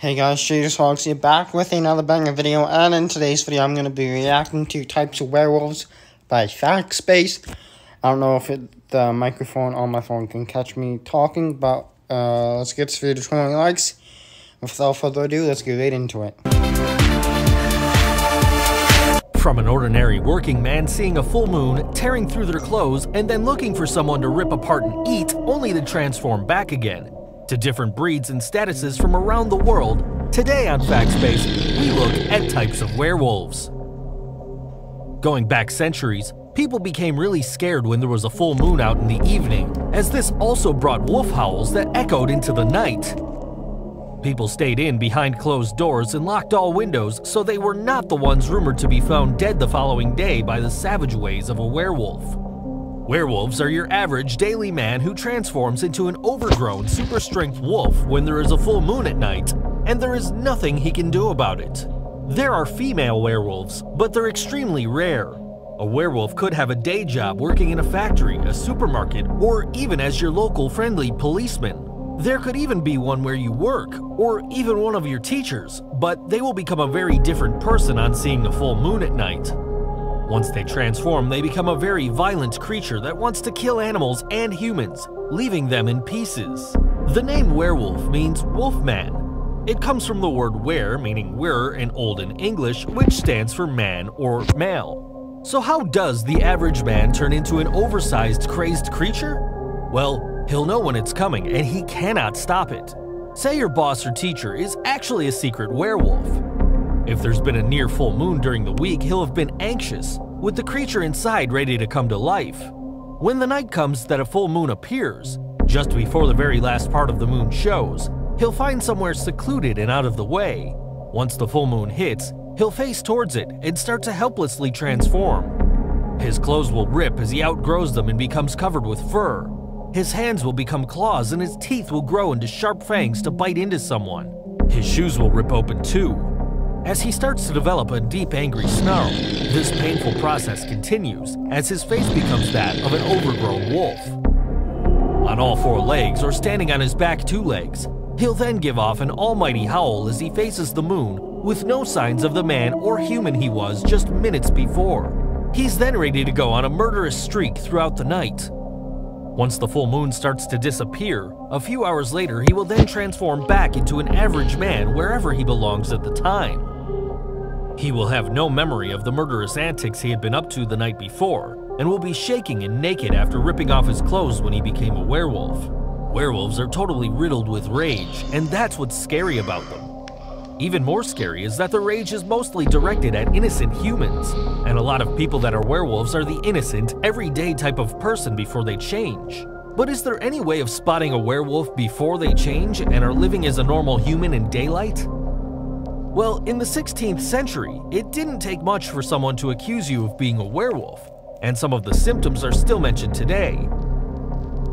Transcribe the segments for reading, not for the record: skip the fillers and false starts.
Hey guys, Hogs here, back with another banger video, and in today's video I'm going to be reacting to Types of Werewolves by Factspace. I don't know if the microphone on my phone can catch me talking, but let's get this video to 20 likes. Without further ado, let's get right into it. From an ordinary working man seeing a full moon, tearing through their clothes, and then looking for someone to rip apart and eat, only to transform back again, to different breeds and statuses from around the world, today on Factspace, we look at types of werewolves. Going back centuries, people became really scared when there was a full moon out in the evening, as this also brought wolf howls that echoed into the night. People stayed in behind closed doors and locked all windows so they were not the ones rumored to be found dead the following day by the savage ways of a werewolf. Werewolves are your average daily man who transforms into an overgrown, super-strength wolf when there is a full moon at night, and there is nothing he can do about it. There are female werewolves, but they're extremely rare. A werewolf could have a day job working in a factory, a supermarket, or even as your local friendly policeman. There could even be one where you work, or even one of your teachers, but they will become a very different person on seeing a full moon at night. Once they transform, they become a very violent creature that wants to kill animals and humans, leaving them in pieces. The name werewolf means wolfman. It comes from the word were, meaning were in Olden English, which stands for man or male. So how does the average man turn into an oversized, crazed creature? Well, he'll know when it's coming, and he cannot stop it. Say your boss or teacher is actually a secret werewolf. If there's been a near full moon during the week, he'll have been anxious, with the creature inside ready to come to life. When the night comes that a full moon appears, just before the very last part of the moon shows, he'll find somewhere secluded and out of the way. Once the full moon hits, he'll face towards it and start to helplessly transform. His clothes will rip as he outgrows them and becomes covered with fur. His hands will become claws and his teeth will grow into sharp fangs to bite into someone. His shoes will rip open too. As he starts to develop a deep angry snarl, this painful process continues as his face becomes that of an overgrown wolf. On all four legs or standing on his back two legs, he'll then give off an almighty howl as he faces the moon with no signs of the man or human he was just minutes before. He's then ready to go on a murderous streak throughout the night. Once the full moon starts to disappear, a few hours later he will then transform back into an average man wherever he belongs at the time. He will have no memory of the murderous antics he had been up to the night before, and will be shaking and naked after ripping off his clothes when he became a werewolf. Werewolves are totally riddled with rage, and that's what's scary about them. Even more scary is that the rage is mostly directed at innocent humans, and a lot of people that are werewolves are the innocent, everyday type of person before they change. But is there any way of spotting a werewolf before they change and are living as a normal human in daylight? Well, in the 16th century, it didn't take much for someone to accuse you of being a werewolf, and some of the symptoms are still mentioned today.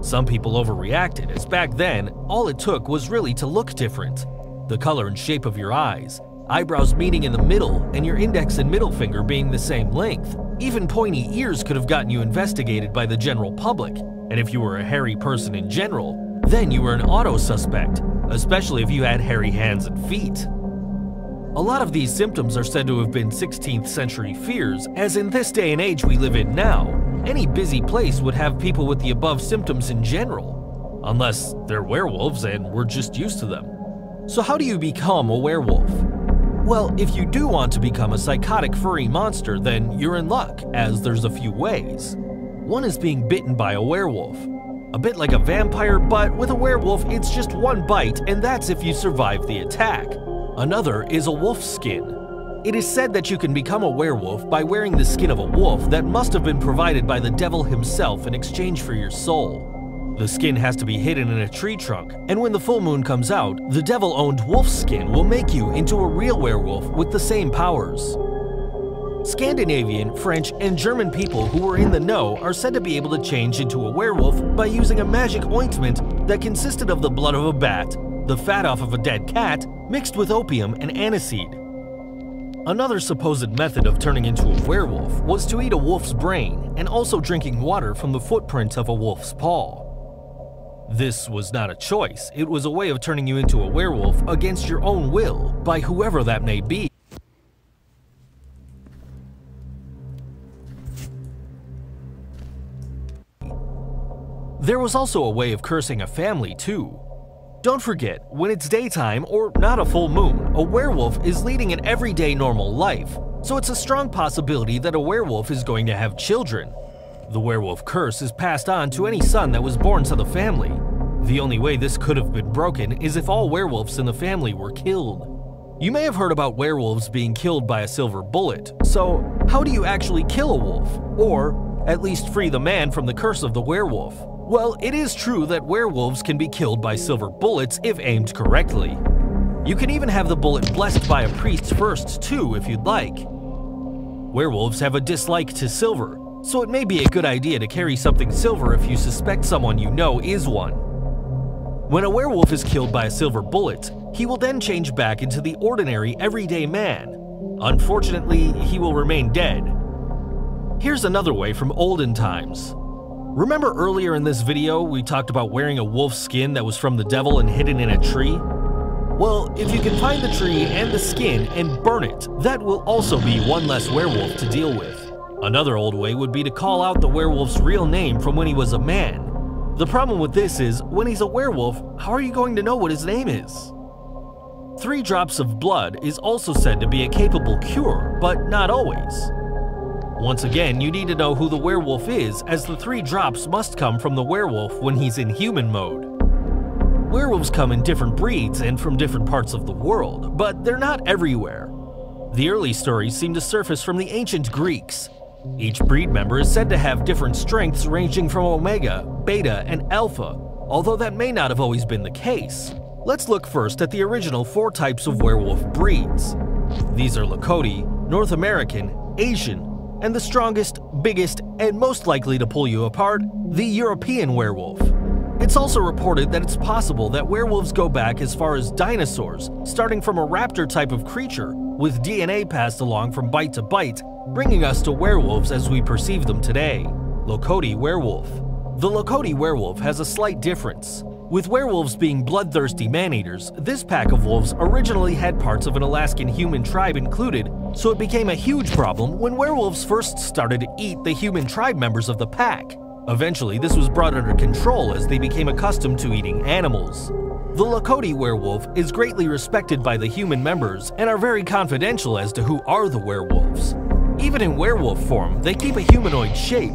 Some people overreacted, as back then, all it took was really to look different. The color and shape of your eyes, eyebrows meeting in the middle, and your index and middle finger being the same length. Even pointy ears could have gotten you investigated by the general public, and if you were a hairy person in general, then you were an auto suspect, especially if you had hairy hands and feet. A lot of these symptoms are said to have been 16th century fears, as in this day and age we live in now, any busy place would have people with the above symptoms in general, unless they're werewolves and we're just used to them. So how do you become a werewolf? Well, if you do want to become a psychotic furry monster, then you're in luck, as there's a few ways. One is being bitten by a werewolf. A bit like a vampire, but with a werewolf it's just one bite, and that's if you survive the attack. Another is a wolf skin. It is said that you can become a werewolf by wearing the skin of a wolf that must have been provided by the devil himself in exchange for your soul. The skin has to be hidden in a tree trunk, and when the full moon comes out, the devil-owned wolf skin will make you into a real werewolf with the same powers. Scandinavian, French, and German people who were in the know are said to be able to change into a werewolf by using a magic ointment that consisted of the blood of a bat, the fat off of a dead cat, mixed with opium and aniseed. Another supposed method of turning into a werewolf was to eat a wolf's brain and also drinking water from the footprint of a wolf's paw. This was not a choice, it was a way of turning you into a werewolf against your own will, by whoever that may be. There was also a way of cursing a family too. Don't forget, when it's daytime or not a full moon, a werewolf is leading an everyday normal life, so it's a strong possibility that a werewolf is going to have children. The werewolf curse is passed on to any son that was born to the family. The only way this could have been broken is if all werewolves in the family were killed. You may have heard about werewolves being killed by a silver bullet, so how do you actually kill a wolf? Or at least free the man from the curse of the werewolf? Well, it is true that werewolves can be killed by silver bullets if aimed correctly. You can even have the bullet blessed by a priest first too if you'd like. Werewolves have a dislike to silver, so it may be a good idea to carry something silver if you suspect someone you know is one. When a werewolf is killed by a silver bullet, he will then change back into the ordinary everyday man. Unfortunately, he will remain dead. Here's another way from olden times. Remember earlier in this video we talked about wearing a wolf's skin that was from the devil and hidden in a tree? Well, if you can find the tree and the skin and burn it, that will also be one less werewolf to deal with. Another old way would be to call out the werewolf's real name from when he was a man. The problem with this is, when he's a werewolf, how are you going to know what his name is? 3 drops of blood is also said to be a capable cure, but not always. Once again, you need to know who the werewolf is, as the 3 drops must come from the werewolf when he's in human mode. Werewolves come in different breeds and from different parts of the world, but they're not everywhere. The early stories seem to surface from the ancient Greeks. Each breed member is said to have different strengths ranging from Omega, Beta, and Alpha, although that may not have always been the case. Let's look first at the original 4 types of werewolf breeds. These are Lakota, North American, Asian, and the strongest, biggest, and most likely to pull you apart, the European werewolf. It's also reported that it's possible that werewolves go back as far as dinosaurs, starting from a raptor type of creature, with DNA passed along from bite to bite, bringing us to werewolves as we perceive them today. Lakota werewolf. The Lakota werewolf has a slight difference. With werewolves being bloodthirsty man-eaters, this pack of wolves originally had parts of an Alaskan human tribe included, so it became a huge problem when werewolves first started to eat the human tribe members of the pack. Eventually, this was brought under control as they became accustomed to eating animals. The Lakota werewolf is greatly respected by the human members and are very confidential as to who are the werewolves. Even in werewolf form, they keep a humanoid shape.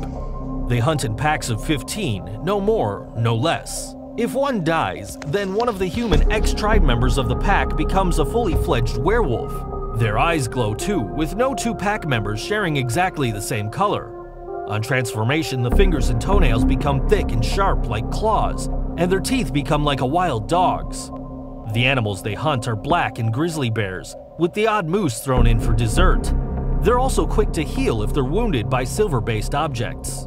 They hunt in packs of 15, no more, no less. If one dies, then one of the human ex-tribe members of the pack becomes a fully fledged werewolf. Their eyes glow too, with no 2 pack members sharing exactly the same color. On transformation, the fingers and toenails become thick and sharp like claws, and their teeth become like a wild dog's. The animals they hunt are black and grizzly bears, with the odd moose thrown in for dessert. They're also quick to heal if they're wounded by silver-based objects.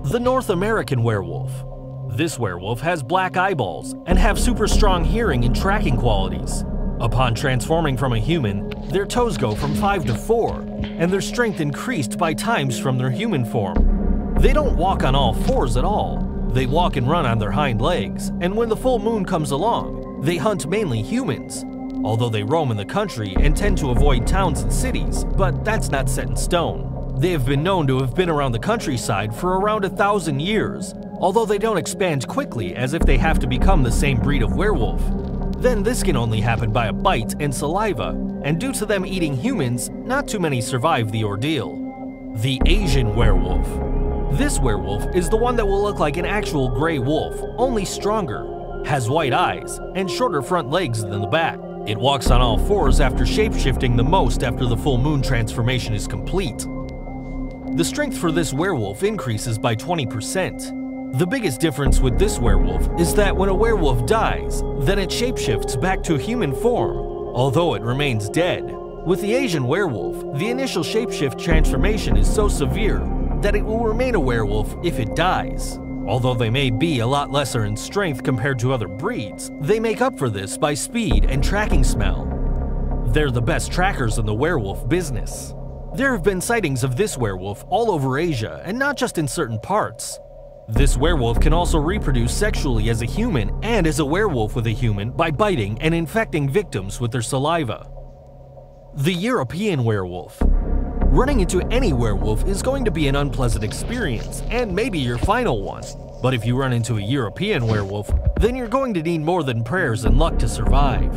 The North American werewolf. This werewolf has black eyeballs and have super strong hearing and tracking qualities. Upon transforming from a human, their toes go from 5 to 4, and their strength increased by times from their human form. They don't walk on all 4s at all. They walk and run on their hind legs, and when the full moon comes along, they hunt mainly humans. Although they roam in the country and tend to avoid towns and cities, but that's not set in stone. They have been known to have been around the countryside for around 1,000 years, although they don't expand quickly as if they have to become the same breed of werewolf. Then this can only happen by a bite and saliva, and due to them eating humans, not too many survive the ordeal. The Asian werewolf. This werewolf is the one that will look like an actual gray wolf, only stronger, has white eyes, and shorter front legs than the back. It walks on all 4s after shapeshifting the most after the full moon transformation is complete. The strength for this werewolf increases by 20%. The biggest difference with this werewolf is that when a werewolf dies, then it shapeshifts back to human form, although it remains dead. With the Asian werewolf, the initial shapeshift transformation is so severe that it will remain a werewolf if it dies. Although they may be a lot lesser in strength compared to other breeds, they make up for this by speed and tracking smell. They're the best trackers in the werewolf business. There have been sightings of this werewolf all over Asia and not just in certain parts. This werewolf can also reproduce sexually as a human and as a werewolf with a human by biting and infecting victims with their saliva. The European werewolf. Running into any werewolf is going to be an unpleasant experience, and maybe your final one. But if you run into a European werewolf, then you're going to need more than prayers and luck to survive.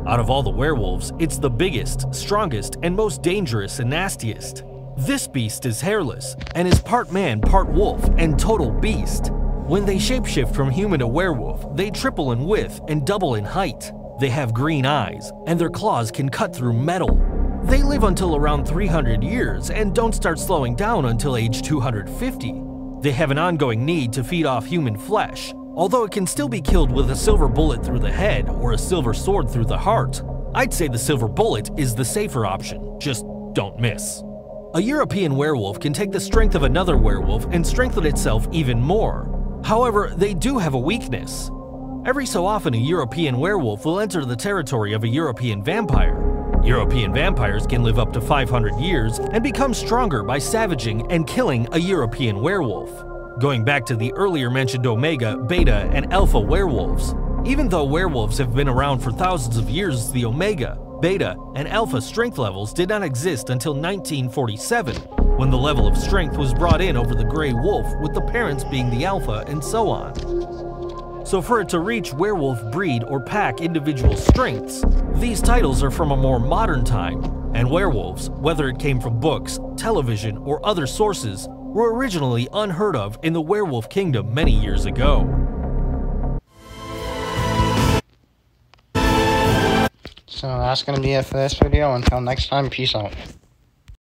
Out of all the werewolves, it's the biggest, strongest, and most dangerous and nastiest. This beast is hairless, and is part man, part wolf, and total beast. When they shapeshift from human to werewolf, they triple in width and double in height. They have green eyes, and their claws can cut through metal. They live until around 300 years and don't start slowing down until age 250. They have an ongoing need to feed off human flesh, although it can still be killed with a silver bullet through the head or a silver sword through the heart. I'd say the silver bullet is the safer option, just don't miss. A European werewolf can take the strength of another werewolf and strengthen itself even more. However, they do have a weakness. Every so often a European werewolf will enter the territory of a European vampire. European vampires can live up to 500 years and become stronger by savaging and killing a European werewolf. Going back to the earlier mentioned Omega, Beta, and Alpha werewolves. Even though werewolves have been around for thousands of years, the Omega, Beta, and Alpha strength levels did not exist until 1947, when the level of strength was brought in over the gray wolf, with the parents being the Alpha and so on. So for it to reach werewolf breed or pack individual strengths, these titles are from a more modern time, and werewolves, whether it came from books, television, or other sources, were originally unheard of in the werewolf kingdom many years ago. So that's going to be it for this video. Until next time, peace out.